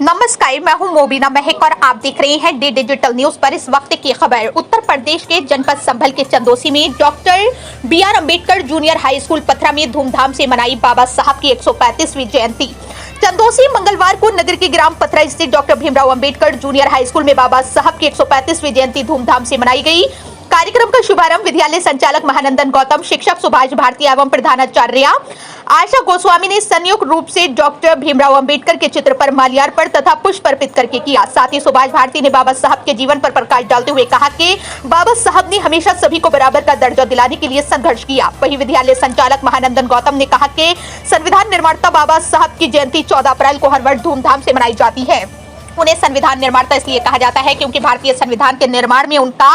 नमस्कार, मैं हूं मोबिना महक और आप देख रहे हैं डी डिजिटल न्यूज पर इस वक्त की खबर। उत्तर प्रदेश के जनपद संभल के चंदोसी में doctor B R. Ambedkar junior high school Pathra में धूमधाम से मनाई बाबा साहब की 135वीं जयंती। चंदोसी मंगलवार को नगर के ग्राम पथरा स्थित doctor Bhimrao Ambedkar junior high school में बाबा साहब की 135वीं जयंती धूमधाम से मनाई गई। कार्यक्रम का शुभारंभ विद्यालय संचालक महानंदन गौतम, शिक्षक सुभाष भारती एवं प्रधानाचार्य आशा गोस्वामी ने संयुक्त रूप से डॉक्टर भीमराव अंबेडकर के चित्र पर माल्यार्पण तथा पुष्प अर्पित करके किया। साथ ही सुभाष भारती ने बाबा साहब के जीवन पर प्रकाश डालते हुए कहा कि बाबा साहब ने हमेशा सभी को बराबर का दर्जा दिलाने के लिए संघर्ष किया। वहीं विद्यालय संचालक महानंदन गौतम ने कहा कि संविधान निर्माता बाबा साहब की जयंती 14 अप्रैल को हर वर्ष धूमधाम से मनाई जाती है। उन्हें संविधान निर्माता इसलिए कहा जाता है क्योंकि भारतीय संविधान के निर्माण में उनका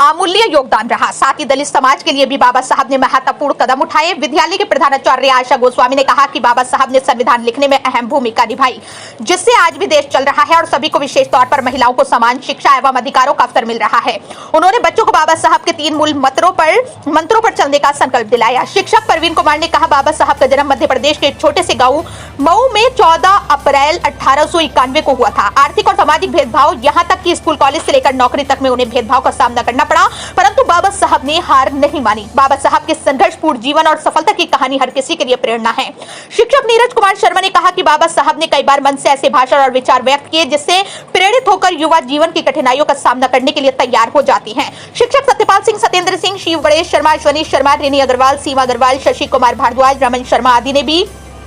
अमूल्य योगदान रहा। साथ ही दलित समाज के लिए भी बाबा साहब ने महत्वपूर्ण कदम उठाए। विद्यालय के प्रधानाचार्य आशा गोस्वामी ने कहा कि बाबा साहब ने संविधान लिखने में अहम भूमिका निभाई, जिससे आज भी देश चल रहा है और सभी को विशेष तौर पर महिलाओं को समान शिक्षा एवं अधिकारों का अवसर मिल रहा है। उन्होंने बच्चों को बाबा साहब के 3 मूल मंत्रों पर चलने का संकल्प दिलाया। शिक्षक परवीन कुमार ने कहा, बाबा साहब का जन्म मध्य प्रदेश के एक छोटे से गाँव मऊ में 14 अप्रैल 1891 को हुआ था। आर्थिक और सामाजिक भेदभाव, यहाँ तक कि स्कूल कॉलेज से लेकर नौकरी तक में उन्हें भेदभाव का सामना करना पड़ा, परंतु बाबा साहब ने हार नहीं मानी। बाबा साहब के संघर्षपूर्ण जीवन और सफलता की कहानी हर किसी के लिए प्रेरणा है। शिक्षक नीरज कुमार शर्मा ने कहा कि बाबा साहब ने कई बार मन से ऐसे भाषण और विचार व्यक्त किए जिससे प्रेरित होकर युवा जीवन की कठिनाइयों का सामना करने के लिए तैयार हो जाती हैं। शिक्षक सत्यपाल सिंह, सत्येंद्र सिंह, शिव गणेश शर्मा, अश्वनी शर्मा, रेनी अग्रवाल, सीमा अग्रवाल, शशि कुमार भारद्वाज, रमन शर्मा आदि ने भी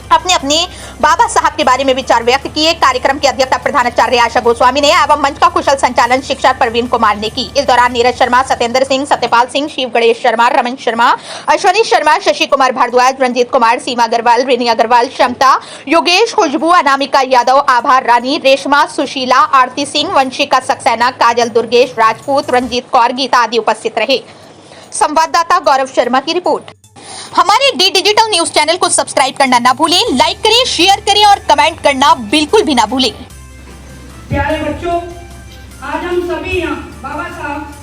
अपने अपने बाबा साहब के बारे में विचार व्यक्त किए। कार्यक्रम की अध्यक्षता प्रधानाचार्य आशा गोस्वामी ने एवं मंच का कुशल संचालन शिक्षक परवीन कुमार ने की। इस दौरान नीरज शर्मा, सत्येंद्र सिंह, सत्यपाल सिंह, शिव गणेश शर्मा, रमन शर्मा, अश्वनी शर्मा, शशि कुमार भारद्वाज, रंजीत कुमार, सीमा अग्रवाल, रेनी अग्रवाल, क्षमता, योगेश, खुशबू, अनामिका यादव, आभार रानी, रेशमा, सुशीला, आरती सिंह, वंशिका सक्सेना, काजल दुर्गेश राजपूत, रंजीत कौर, गीता आदि उपस्थित रहे। संवाददाता गौरव शर्मा की रिपोर्ट। हमारे डी डिजिटल न्यूज चैनल को सब्सक्राइब करना ना भूलें, लाइक करें, शेयर करें और कमेंट करना बिल्कुल भी ना भूलें। प्यारे बच्चों, आज हम सभी यहाँ बाबा साहब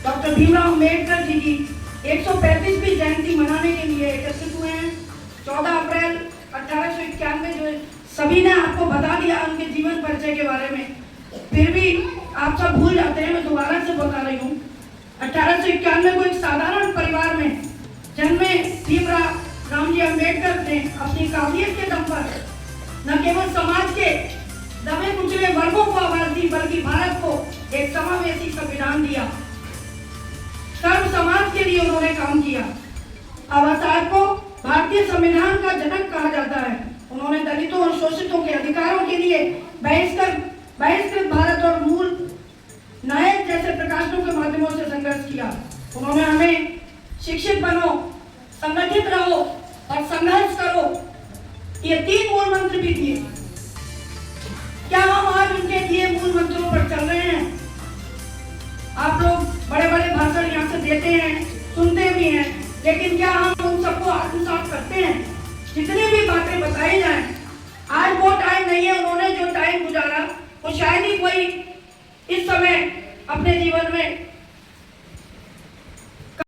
डॉक्टर भीमराव अम्बेडकर जी की 135वीं जयंती मनाने के लिए एकत्रित हुए हैं। 14 अप्रैल 1891 जो सभी ने आपको बता दिया उनके जीवन परिचय के बारे में, फिर भी आप सब भूल जाते हैं। मैं दोबारा से बता रही हूँ। 1891 को एक साधारण परिवार में जन्मे भीमराव रामजी अम्बेडकर ने अपनी काबिलियत के दम पर न केवल समाज के दबे कुचले वर्गों को आवाज दी, बल्कि भारत को एक समावेशी संविधान दिया। सर्व समाज के लिए उन्होंने काम किया। बाबा साहब को भारतीय संविधान का जनक कहा जाता है। उन्होंने दलितों और शोषितों के अधिकारों के लिए बहिष्कृत भारत और मूल नायक जैसे प्रकाशनों के माध्यमों से संघर्ष किया। उन्होंने हमें शिक्षित बनो, संगठित रहो और संघर्ष करो, ये 3 मूल मंत्र भी दिए। क्या हम आज उनके दिए मूल मंत्रों पर चल रहे हैं? आप लोग बड़े बड़े भाषण यहाँ से देते हैं, सुनते भी हैं, लेकिन क्या हम उन सबको आत्मसात करते हैं? जितनी भी बातें बताई जाएं, आज वो टाइम नहीं है। उन्होंने जो टाइम गुजारा वो शायद ही कोई इस समय अपने जीवन में